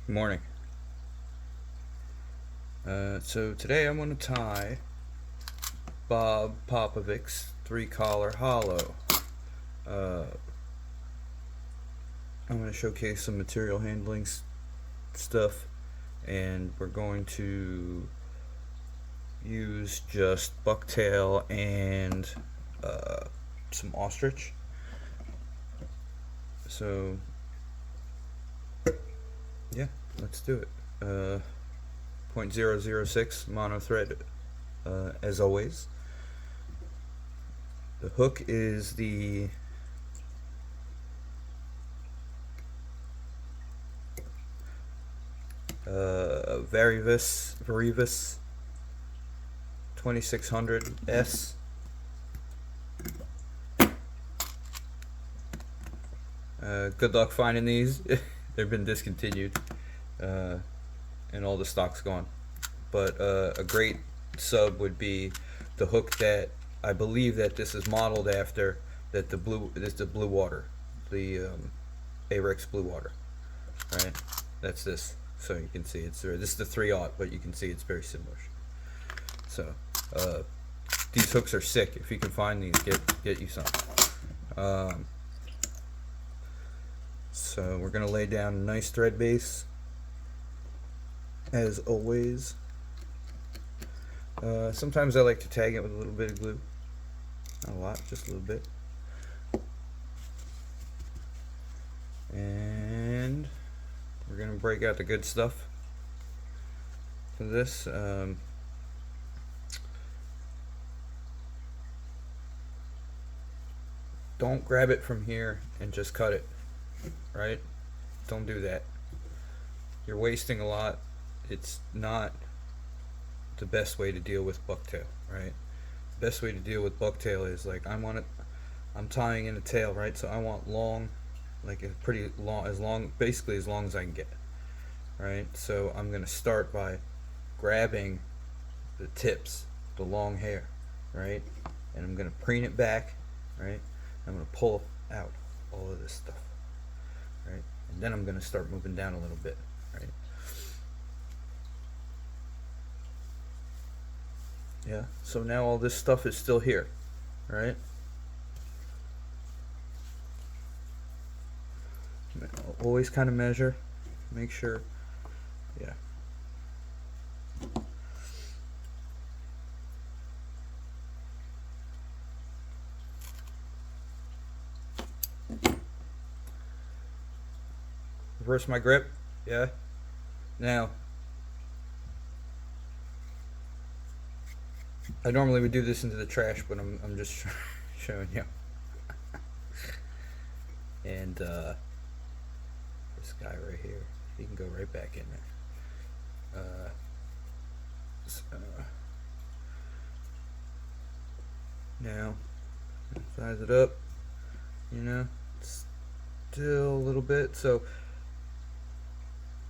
Good morning. So today I'm going to tie Bob Popovics 3-collar hollow. Uh, I'm going to showcase some material handling stuff, and we're going to use just bucktail and some ostrich. So yeah, let's do it. 0.006 mono thread, as always. The hook is the Varivus 2600S. Good luck finding these. They've been discontinued, and all the stock's gone. But a great sub would be the hook that I believe that this is modeled after. That the blue water, the Arex blue water, right? That's this. So you can see it's this is the 3/0, but you can see it's very similar. So these hooks are sick. If you can find these, get you some. So we're gonna lay down a nice thread base, as always. Sometimes I like to tag it with a little bit of glue. Not a lot, just a little bit. And we're gonna break out the good stuff for this. Don't grab it from here and just cut it, right? Don't do that. You're wasting a lot. It's not the best way to deal with bucktail, right? The best way to deal with bucktail is like I'm tying in a tail, right? So I want long, like a pretty long, basically as long as I can get, right? So I'm gonna start by grabbing the tips, the long hair, right? And I'm gonna preen it back, right? I'm gonna pull out all of this stuff, right? And then I'm gonna start moving down a little bit, right? Yeah, so now all this stuff is still here, right? Always kind of measure, make sure, yeah. Reverse my grip, yeah. Now, I normally would do this into the trash, but I'm just showing you. And this guy right here, he can go right back in there. Now, size it up, still a little bit, so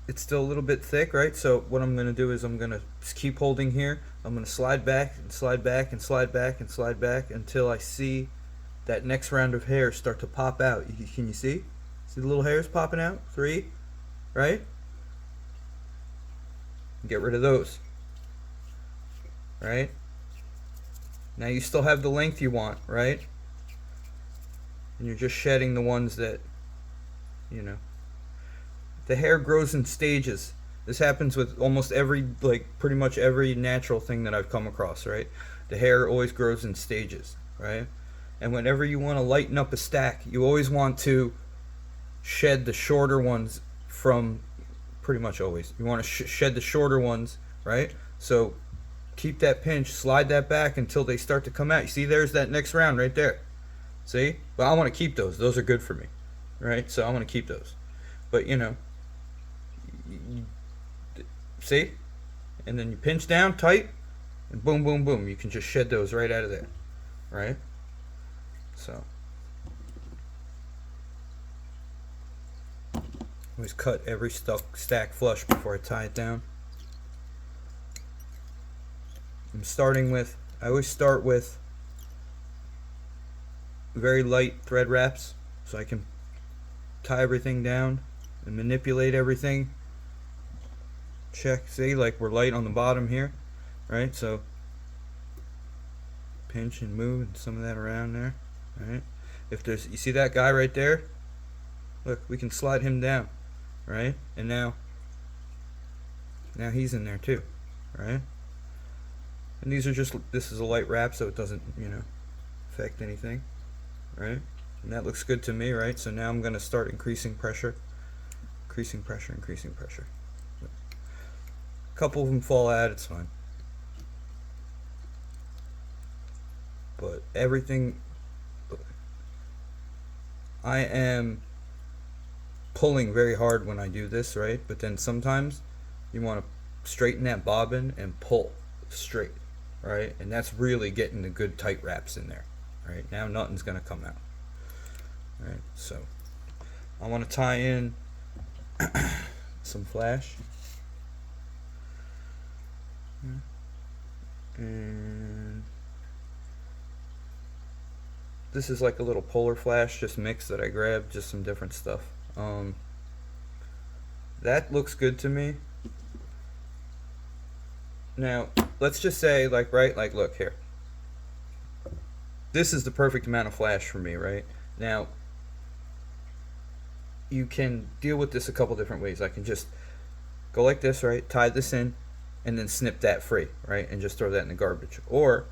it's still a little bit thick, right? So what I'm going to do is I'm going to keep holding here. I'm going to slide back and slide back and slide back and slide back until I see that next round of hairs start to pop out. Can you see? See the little hairs popping out? 3, right? Get rid of those, right? Now you still have the length you want, right? And you're just shedding the ones that, the hair grows in stages. This happens with almost pretty much every natural thing that I've come across, right? The hair always grows in stages, right? And whenever you want to lighten up a stack, you always want to shed the shorter ones from, pretty much always. You want to shed the shorter ones, right? So keep that pinch, slide that back until they start to come out. You see, there's that next round right there. See? But I want to keep those. Those are good for me, right? So I want to keep those. But, see? And then you pinch down tight, and boom, boom, boom. You can just shed those right out of there, right? So always cut every stack flush before I tie it down. I always start with very light thread wraps so I can tie everything down and manipulate everything check, see, like we're light on the bottom here, right? So pinch and move and some of that around there, right? If there's, you see that guy right there? Look, we can slide him down, right? And now he's in there too, right? And these are just, this is a light wrap, so it doesn't, affect anything, right? And that looks good to me, right? So now I'm going to start increasing pressure. Increasing pressure, increasing pressure. A couple of them fall out, it's fine. But everything, I am pulling very hard when I do this, right? But then sometimes you want to straighten that bobbin and pull straight, right? And that's really getting the good tight wraps in there, right? Now nothing's going to come out, right? So I want to tie in some flash, and this is like a little polar flash just mix that I grabbed, just some different stuff. That looks good to me. Now let's just say, like, right, like, look here, this is the perfect amount of flash for me, right? Now you can deal with this a couple different ways. I can just go like this, right, tie this in, and then snip that free, right, and just throw that in the garbage. Or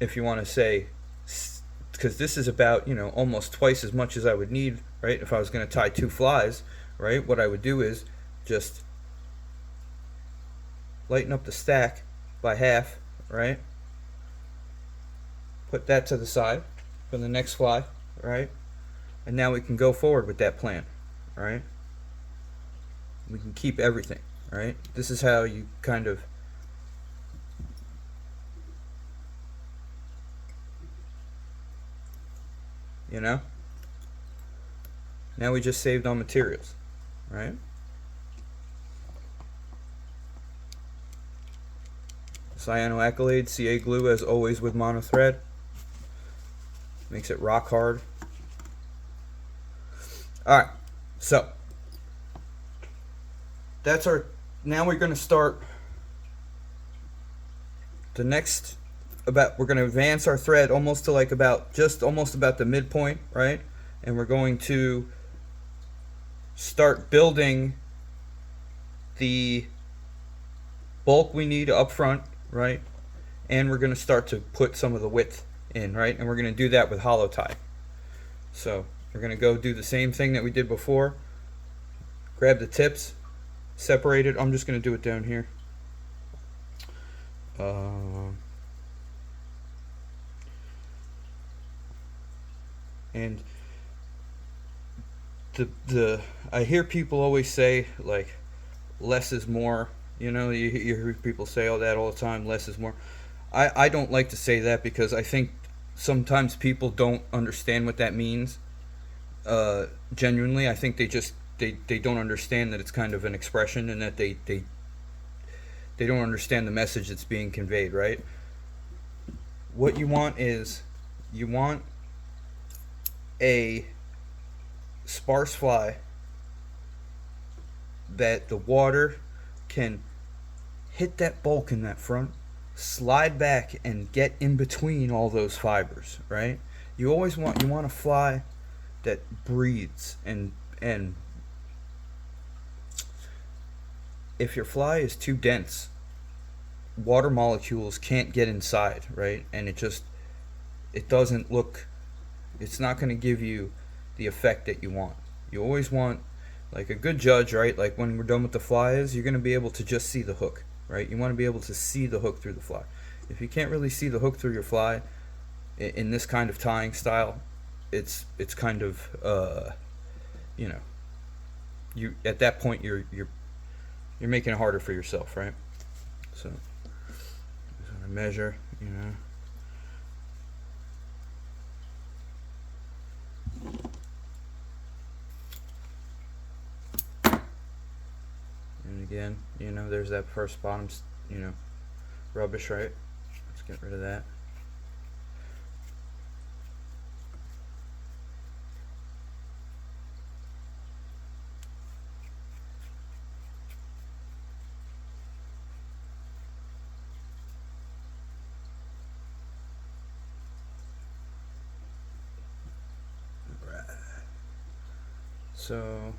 if you want to say, because this is about, almost twice as much as I would need, right, if I was going to tie 2 flies, right, what I would do is just lighten up the stack by half, right, put that to the side for the next fly, right, and now we can go forward with that plan, right? We can keep everything, right? This is how you kind of now we just saved on materials, right? Cyanoacrylate, CA glue, as always with mono thread, makes it rock hard. Alright, so that's our, now we're going to start the next, we're going to advance our thread almost to like almost about the midpoint, right? And we're going to start building the bulk we need up front, right? And we're going to start to put some of the width in, right? And we're going to do that with hollow tie. So we're going to go do the same thing that we did before. Grab the tips, separate it. I'm just going to do it down here. And I hear people always say, like, less is more. You hear people say all that all the time, less is more. I don't like to say that, because I think sometimes people don't understand what that means. Genuinely, I think they don't understand that it's kind of an expression, and that they don't understand the message that's being conveyed, right? What you want is, you want a sparse fly that the water can hit that bulk in that front, slide back, and get in between all those fibers, right? You want a fly that breathes, and if your fly is too dense, water molecules can't get inside, right? And it doesn't look, it's not going to give you the effect that you want. You always want, like, a good judge, right? Like, when we're done with the flies, you're going to be able to just see the hook, right? You want to be able to see the hook through the fly. If you can't really see the hook through your fly in this kind of tying style, it's kind of you, at that point, you're making it harder for yourself, right? So just want to measure, and again, there's that first bottom, rubbish, right? Let's get rid of that. So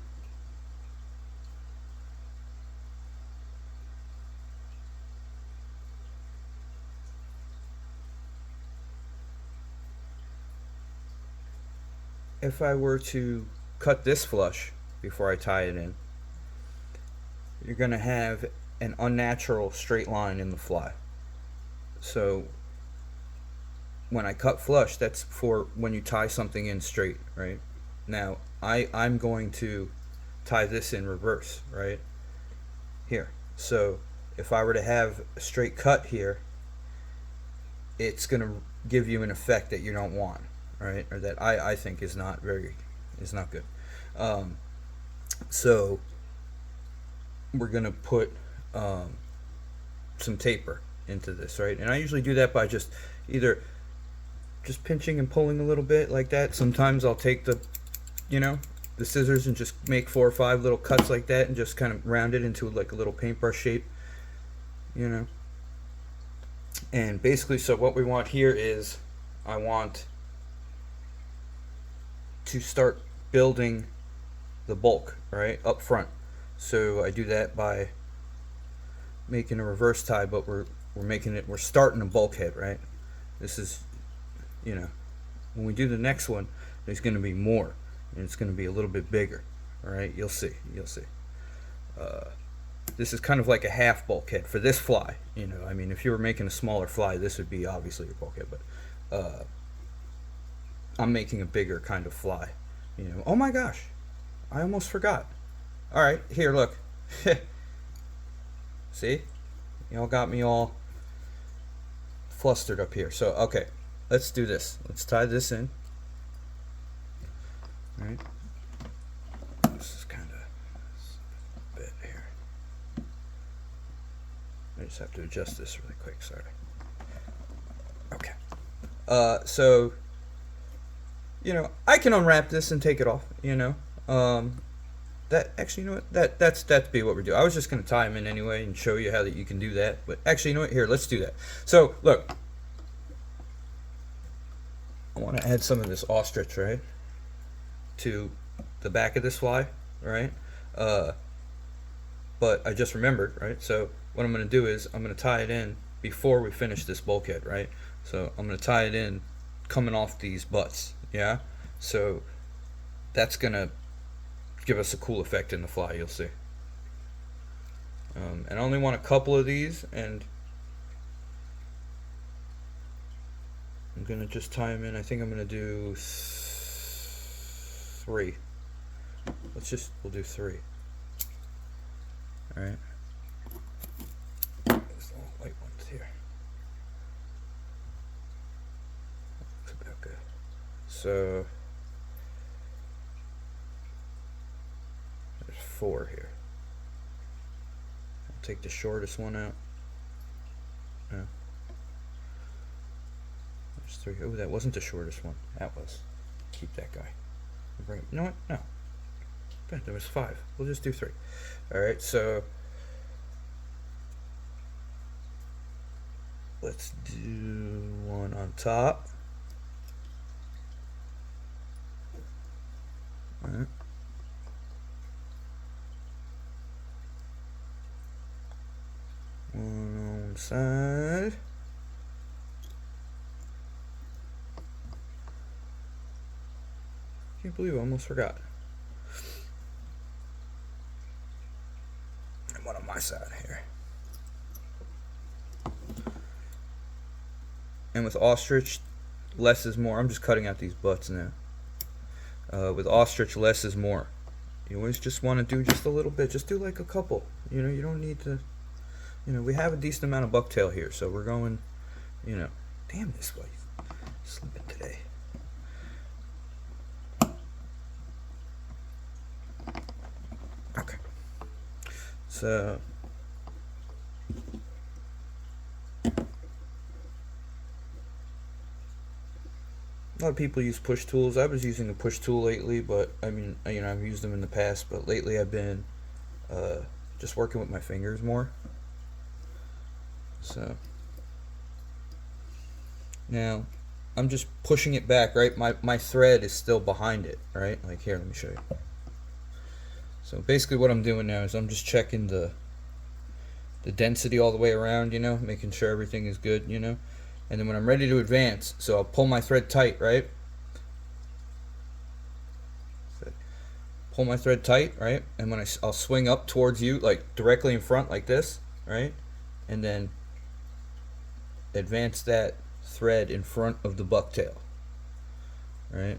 if I were to cut this flush before I tie it in, you're going to have an unnatural straight line in the fly. So when I cut flush, that's for when you tie something in straight, right? Now, I'm going to tie this in reverse, right? Here. So if I were to have a straight cut here, it's going to give you an effect that you don't want, right? Or that I think is not good. So we're going to put some taper into this, right? And I usually do that by just either just pinching and pulling a little bit like that. Sometimes I'll take the scissors and just make 4 or 5 little cuts like that and just kind of round it into like a little paintbrush shape, And basically, so what we want here is I want to start building the bulk, right, up front. So I do that by making a reverse tie, but we're starting a bulkhead, right? This is, when we do the next one, there's going to be more, and it's going to be a little bit bigger. All right, you'll see. This is kind of like a half bulkhead for this fly. I mean, if you were making a smaller fly, this would be obviously your bulkhead, but I'm making a bigger kind of fly. Oh my gosh, I almost forgot. All right, here, look. See, y'all got me all flustered up here. So okay, let's do this. Let's tie this in. All right. This is kind of a bit here. I just have to adjust this really quick. Sorry. Okay. So I can unwrap this and take it off. That actually, that's be what we're doing. I was just gonna tie them in anyway and show you how that you can do that. But actually, here, let's do that. So look, I want to add some of this ostrich, right, to the back of this fly, right? But I just remembered, right? So what I'm gonna do is I'm gonna tie it in before we finish this bulkhead, right? So I'm gonna tie it in coming off these butts, yeah. So that's gonna give us a cool effect in the fly, you'll see. And I only want a couple of these, and I'm gonna just tie them in. I think I'm gonna do 3. We'll do 3. All right. There's the white ones here. Looks about good. So 4 here. I'll take the shortest one out. There's 3. Oh, that wasn't the shortest one. That was. Keep that guy. You know what? No. There was 5. We'll just do 3. Alright, so let's do one on top. Alright. One on side. Can't believe I almost forgot. And one on my side here. And with ostrich, less is more. I'm just cutting out these butts now. With ostrich, less is more. You always just want to do just a little bit. Just do like a couple. You don't need to. We have a decent amount of bucktail here, so we're going. Damn, this way. Slipping today. Okay. So. A lot of people use push tools. I was using a push tool lately, but I mean, I've used them in the past, but lately I've been just working with my fingers more. So now I'm just pushing it back, right? My thread is still behind it, right? Like here, let me show you. So basically what I'm doing now is I'm just checking the density all the way around, making sure everything is good, and then when I'm ready to advance, so I'll pull my thread tight, right? Pull my thread tight, right? And when I'll swing up towards you, like directly in front, like this, right? And then advance that thread in front of the bucktail, right?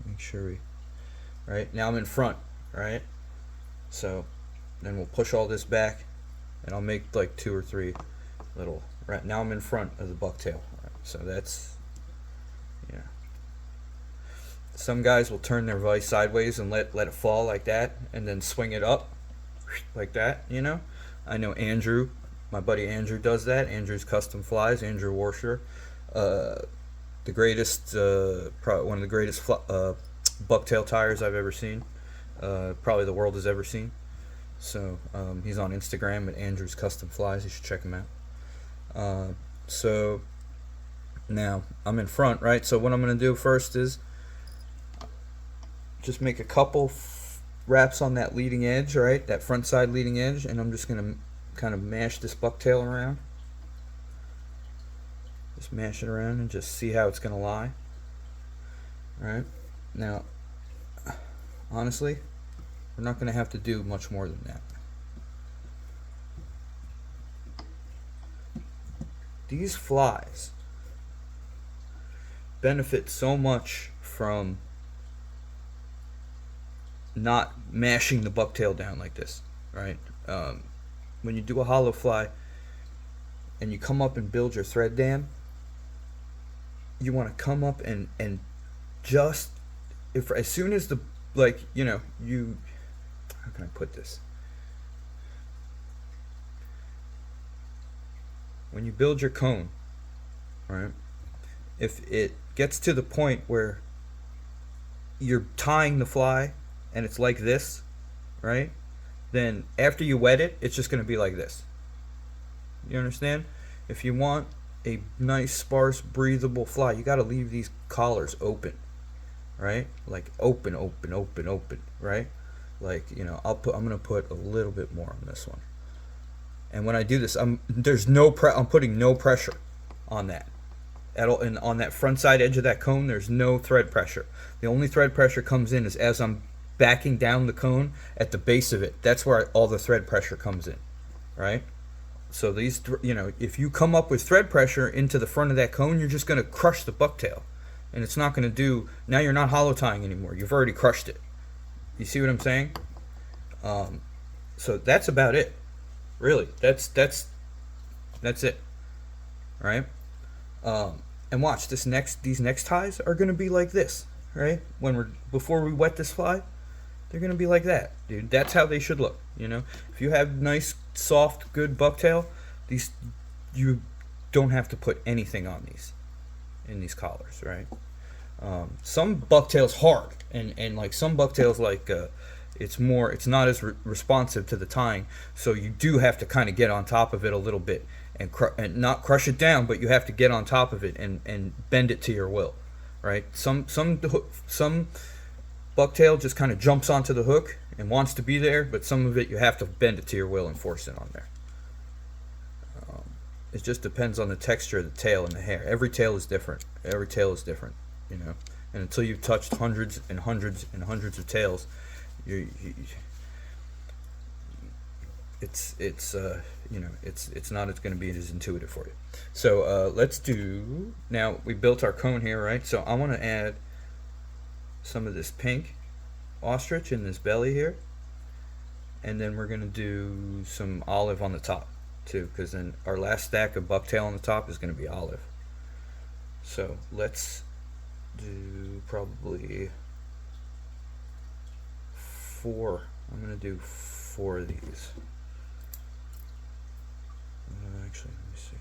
Make sure right? Now I'm in front, right? So then we'll push all this back, and I'll make like 2 or 3 little, right? Now I'm in front of the bucktail, right? So that's, some guys will turn their vise sideways and let it fall like that, and then swing it up like that, I know Andrew, my buddy Andrew, does that. Andrew's Custom Flies, Andrew Warsher, the greatest, probably one of the greatest bucktail tires I've ever seen, probably the world has ever seen. So he's on Instagram at Andrew's Custom Flies. You should check him out. So now I'm in front, right? So what I'm going to do first is just make a couple wraps on that leading edge, right? That front side leading edge, and I'm just going to kind of mash this bucktail around. Just mash it around and just see how it's going to lie. Right? Now, honestly, we're not going to have to do much more than that. These flies benefit so much from not mashing the bucktail down like this, right? When you do a hollow fly and you come up and build your thread dam, you want to come up and just, if as soon as the, like, how can I put this? When you build your cone, right, if it gets to the point where you're tying the fly and it's like this, right, then after you wet it, it's just going to be like this. You understand? If you want a nice, sparse, breathable fly, you got to leave these collars open, right? Like open, right? Like, I'm going to put a little bit more on this one. And when I do this, I'm putting no pressure on that at all. And on that front side edge of that cone, there's no thread pressure. The only thread pressure comes in is as I'm backing down the cone at the base of it. That's where all the thread pressure comes in, right? So these, if you come up with thread pressure into the front of that cone, you're just going to crush the bucktail, and it's not going to do. Now you're not hollow tying anymore. You've already crushed it. You see what I'm saying? So that's about it. Really, that's it, right? And watch this these next ties are going to be like this, right? Before we wet this fly, they're going to be like that, dude. That's how they should look, If you have nice, soft, good bucktail, you don't have to put anything on in these collars, right? Some bucktails hard, and like some bucktails, like it's not as responsive to the tying, so you do have to kind of get on top of it a little bit and not crush it down, but you have to get on top of it and bend it to your will, right? Some bucktail just kind of jumps onto the hook and wants to be there, but some of it you have to bend it to your will and force it on there. It just depends on the texture of the tail and the hair. Every tail is different. And until you've touched hundreds and hundreds and hundreds of tails, it's not going to be as intuitive for you. So let's do, now we built our cone here, right? So I want to add some of this pink ostrich in this belly here, and then we're going to do some olive on the top too, because then our last stack of bucktail on the top is going to be olive. So let's do probably 4. I'm going to do 4 of these. Actually, let me see.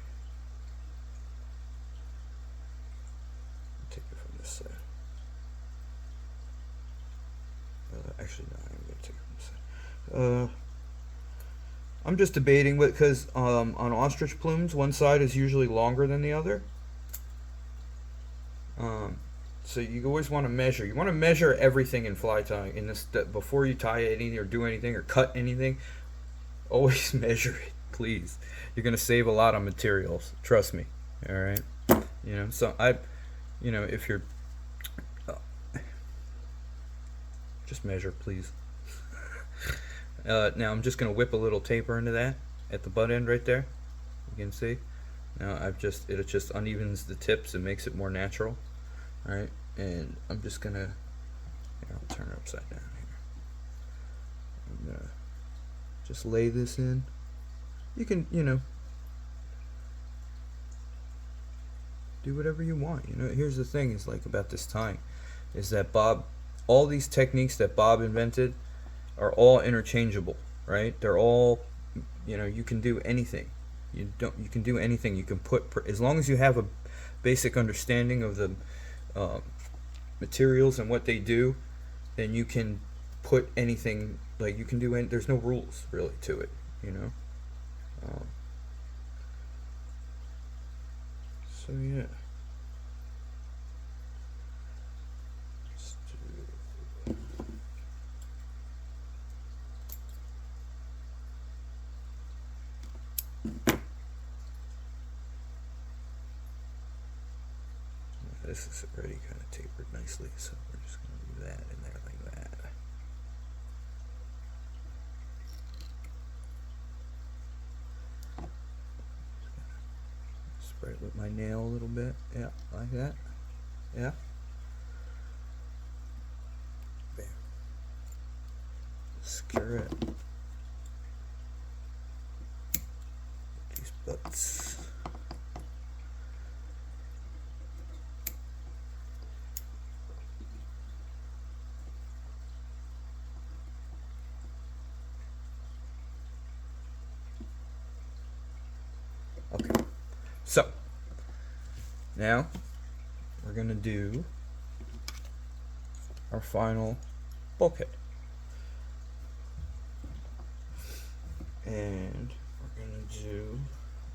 Take it from this side. Actually, no, I'm going to take it from this side. I'm just debating because on ostrich plumes, one side is usually longer than the other. So you always want to measure. You want to measure everything in fly tying. In this, before you tie anything or do anything or cut anything, always measure it, please. You're gonna save a lot on materials. Trust me. All right. You know. So if you're, uh, just measure, please. Now I'm just gonna whip a little taper into that at the butt end right there. You can see. Now it just unevens the tips and makes it more natural. All right. And I'm just gonna. Here, I'll turn it upside down here. I'm gonna just lay this in. You can, do whatever you want. Here's the thing is like about this tying, is that all these techniques that Bob invented are all interchangeable, right? They're all, you can do anything. You can do anything. You can put, as long as you have a basic understanding of the materials and what they do, then you can put anything, like you can do any, there's no rules really to it, so yeah. This is already kind of tapered nicely, so we're just going to do that in there like that. Spread it with my nail a little bit. Yeah, like that. Yeah. Bam. Secure it. These butts. Okay, so now we're going to do our final bulkhead. And we're going to do,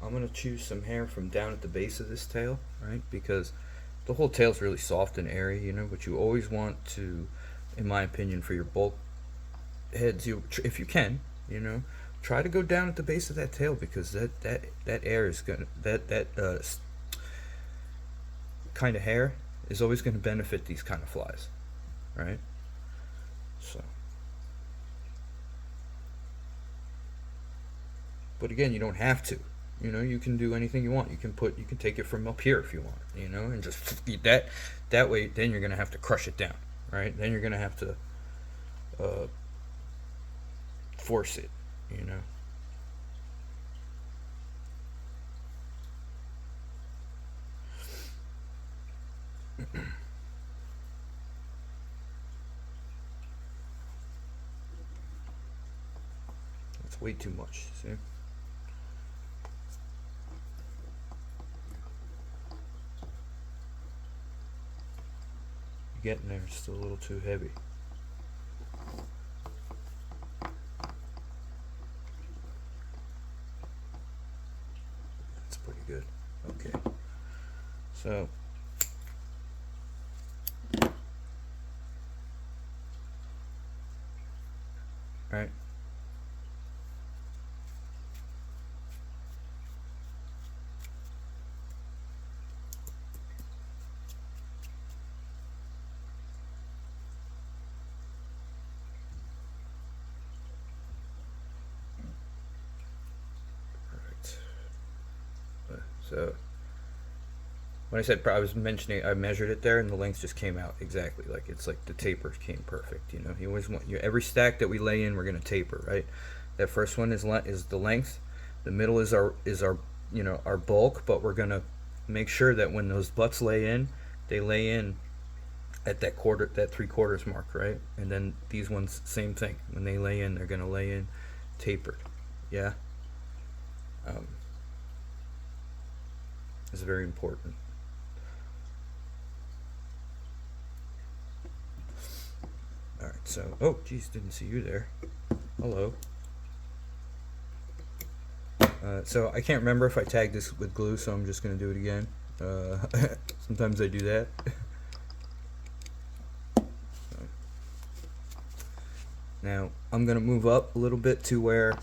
I'm going to choose some hair from down at the base of this tail, right? Because the whole tail is really soft and airy, but you always want to, in my opinion, for your bulk heads, if you can, try to go down at the base of that tail, because that air is gonna, that kind of hair is always going to benefit these kind of flies, right? So, but again, you don't have to. You can do anything you want. You can take it from up here if you want, and just eat that. That way, then you're going to have to crush it down, right? Then you're going to have to force it. That's way too much, see? You're getting there, it's still a little too heavy. Pretty good. Okay. So right. So when I said I was mentioning, I measured it there, and the length just came out exactly like it's like the taper came perfect. You always want every stack that we lay in, we're gonna taper, right? That first one is the length. The middle is our our bulk, but we're gonna make sure that when those butts lay in, they lay in at that 3/4 mark, right? And then these ones, same thing. When they lay in, they're gonna lay in tapered. Yeah. Is very important. Alright, so, oh geez, didn't see you there. Hello. So I can't remember if I tagged this with glue, so I'm just going to do it again. Sometimes I do that. Now I'm gonna move up a little bit to where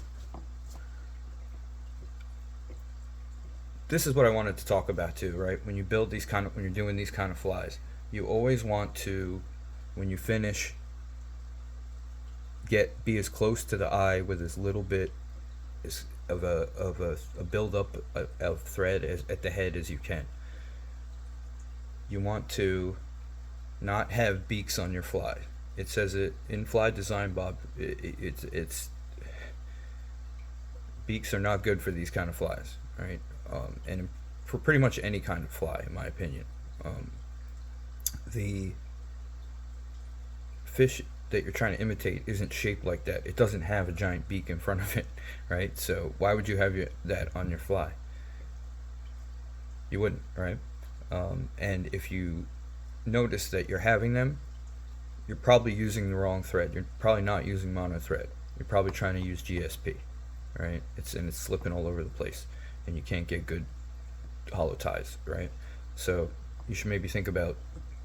this is what I wanted to talk about too, right? When you're doing these kind of flies, you always want to, when you finish, be as close to the eye with as little bit of a build up of thread at the head as you can. You want to not have beaks on your fly. It says it in Fly Design, Bob. It's beaks are not good for these kind of flies, right? And for pretty much any kind of fly, in my opinion. The fish that you're trying to imitate isn't shaped like that. It doesn't have a giant beak in front of it, right? So why would you have that on your fly? You wouldn't, right? And if you notice that you're having them, you're probably using the wrong thread. You're probably not using mono thread. You're probably trying to use GSP, right? It's slipping all over the place, and you can't get good hollow ties, right? So you should maybe think about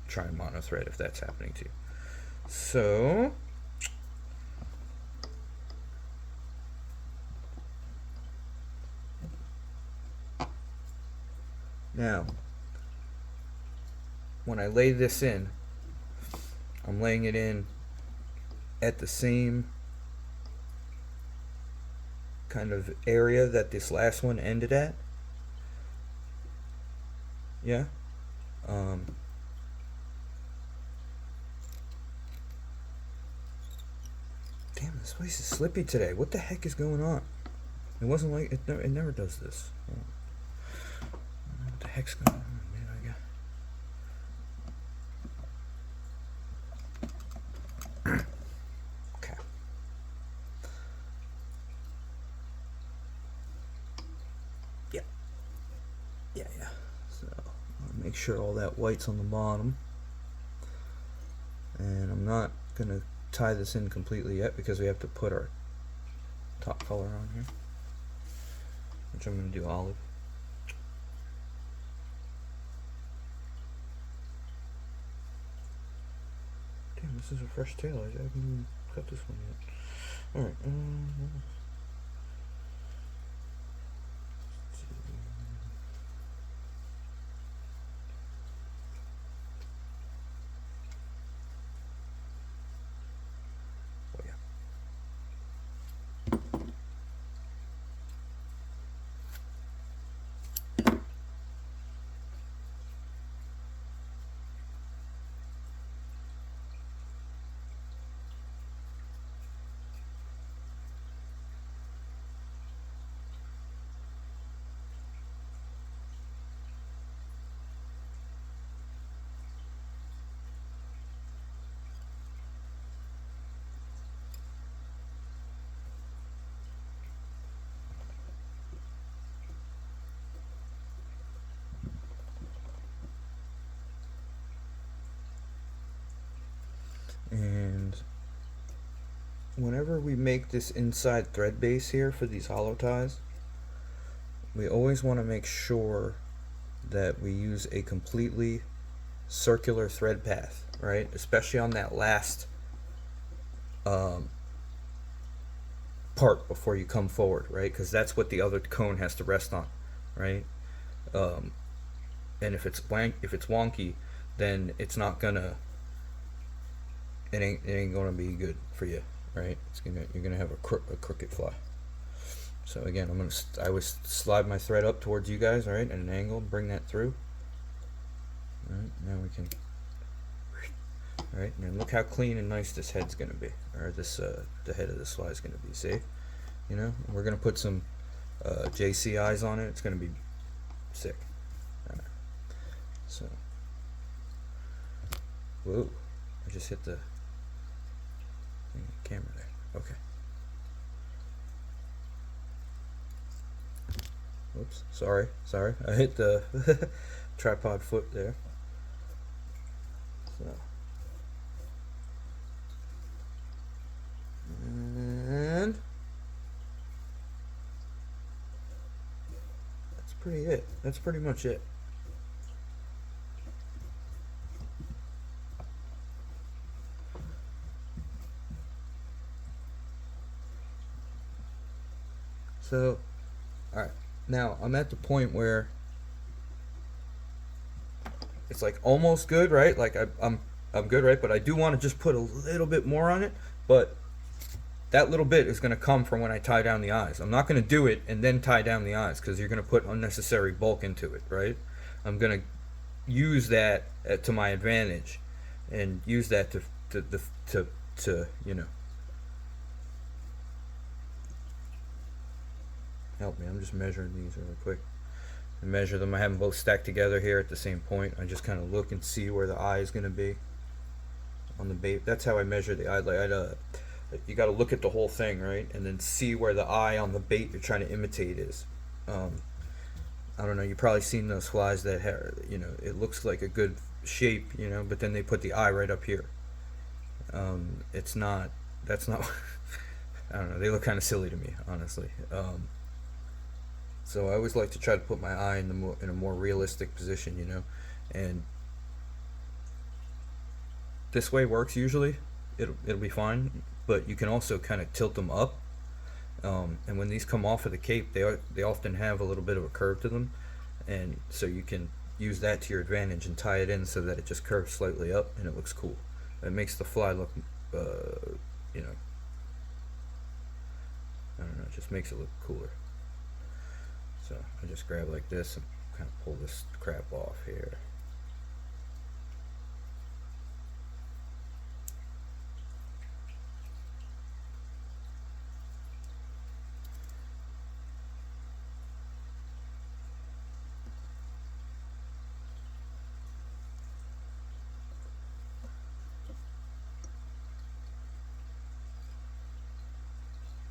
trying mono thread if that's happening to you. So now, when I lay this in, I'm laying it in at the same kind of area that this last one ended at. Yeah. Damn, this place is slippy today. What the heck is going on? It wasn't like it never does this. What the heck's going on, man? Okay. Yeah. So I'll make sure all that white's on the bottom, and I'm not gonna tie this in completely yet because we have to put our top color on here, which I'm going to do olive. Damn, this is a fresh tail. I haven't even cut this one yet. Alright. And whenever we make this inside thread base here for these hollow ties, we always want to make sure that we use a completely circular thread path, right? Especially on that last part before you come forward, right? Because that's what the other cone has to rest on, right? And if it's wonky, then it's not gonna. It ain't gonna be good for you, right? You're gonna have a crooked fly. So again, I always slide my thread up towards you guys, all right, at an angle, bring that through. All right, now we can. All right, and look how clean and nice this head's gonna be, or the head of this fly is gonna be. See, you know, we're gonna put some JCIs on it. It's gonna be sick. All right, so, whoa, I just hit the camera there. Okay. Whoops. Sorry. I hit the tripod foot there. So. And that's pretty it. That's pretty much it. So, all right, now I'm at the point where it's like almost good, right? Like I'm good, right? But I do want to just put a little bit more on it, but that little bit is going to come from when I tie down the eyes. I'm not going to do it and then tie down the eyes because you're going to put unnecessary bulk into it, right? I'm going to use that to my advantage and use that to you know, help me. I'm just measuring these really quick. I measure them. I have them both stacked together here at the same point. I just kind of look and see where the eye is going to be on the bait. That's how I measure the eye. Like you got to look at the whole thing, right, and then see where the eye on the bait you're trying to imitate is. I don't know. You've probably seen those flies that have, you know, it looks like a good shape, you know, but then they put the eye right up here. It's not. That's not. I don't know. They look kind of silly to me, honestly. So I always like to try to put my eye in a more realistic position, you know, and this way works usually. It'll be fine, but you can also kind of tilt them up. And when these come off of the cape, they often have a little bit of a curve to them, and so you can use that to your advantage and tie it in so that it just curves slightly up and it looks cool. It makes the fly look, you know, I don't know, it just makes it look cooler. So I just grab like this and kind of pull this crap off here.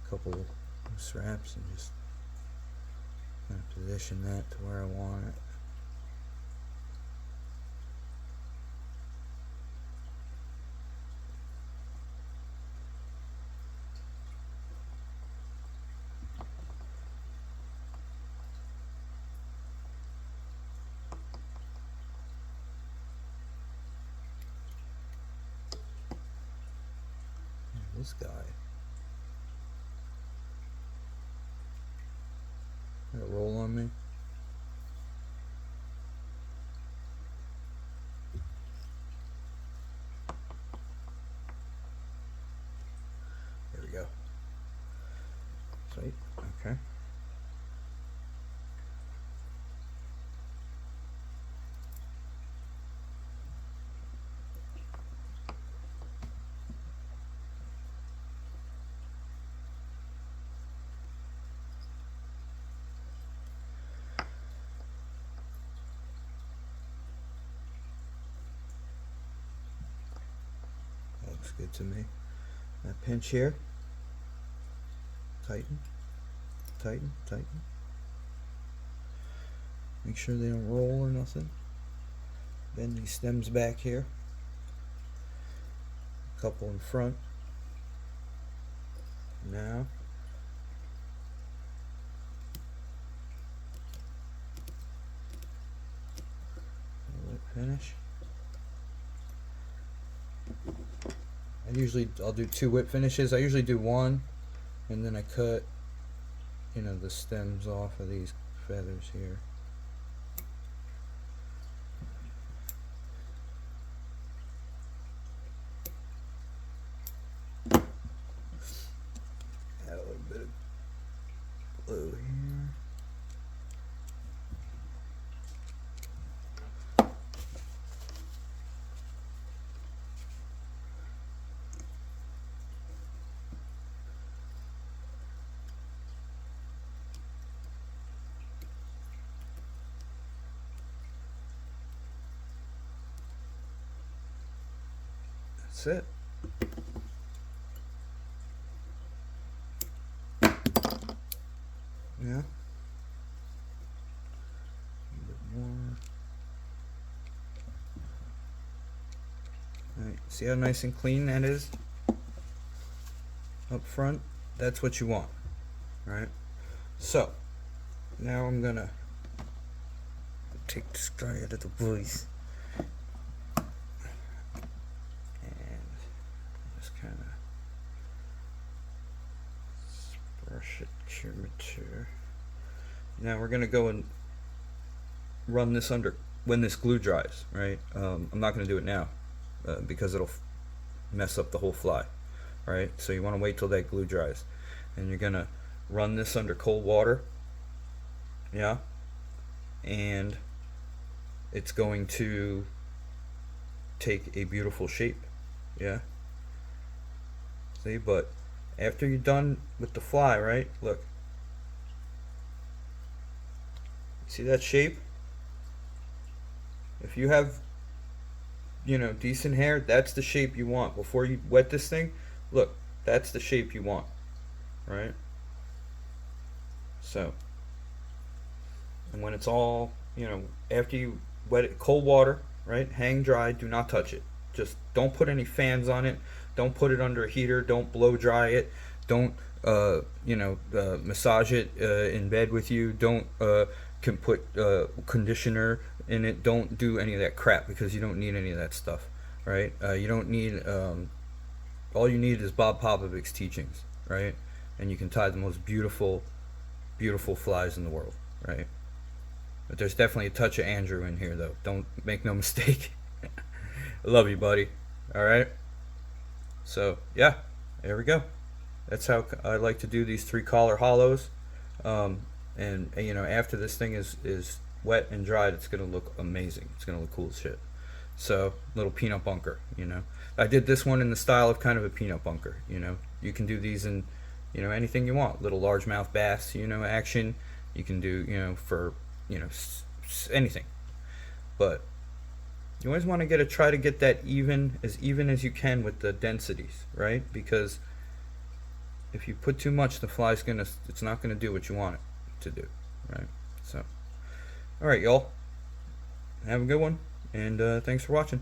Couple of straps and just kind of position that to where I want it. And this guy. Got a roll on me. There we go. Sweet. Okay. Looks good to me. That pinch here. Tighten, tighten, tighten. Make sure they don't roll or nothing. Bend these stems back here. A couple in front. Now. Finish. I'll do 2 whip finishes. I usually do 1, and then I cut, you know, the stems off of these feathers here. Add a little bit of glue here. That's it. Yeah. A bit more. Alright, see how nice and clean that is? Up front, that's what you want. Alright? So, now I'm gonna take this guy out of the voice. Now we're gonna go and run this under when this glue dries, right? I'm not gonna do it now because it'll mess up the whole fly, right? So you want to wait till that glue dries, and you're gonna run this under cold water, yeah, and it's going to take a beautiful shape, yeah. See, but after you're done with the fly, right? Look, see that shape? If you have, decent hair, that's the shape you want. Before you wet this thing, look, that's the shape you want, right? So, and when it's all, after you wet it, cold water, right? Hang dry, do not touch it. Just don't put any fans on it. Don't put it under a heater. Don't blow dry it. Don't, massage it in bed with you. Don't can put conditioner in it. Don't do any of that crap because you don't need any of that stuff, right? You don't need. All you need is Bob Popovics teachings, right? And you can tie the most beautiful, beautiful flies in the world, right? But there's definitely a touch of Andrew in here, though. Don't make no mistake. I love you, buddy. All right. So yeah, there we go. That's how I like to do these 3-collar hollows. And after this thing is wet and dried, it's gonna look amazing. It's gonna look cool as shit. So little peanut bunker. I did this one in the style of kind of a peanut bunker. You can do these in anything you want. Little largemouth bass, action. You can do for anything. But you always want to try to get that even as you can with the densities, right? Because if you put too much, the fly's it's not gonna do what you want it to do, right? So, all right, y'all, have a good one, and thanks for watching.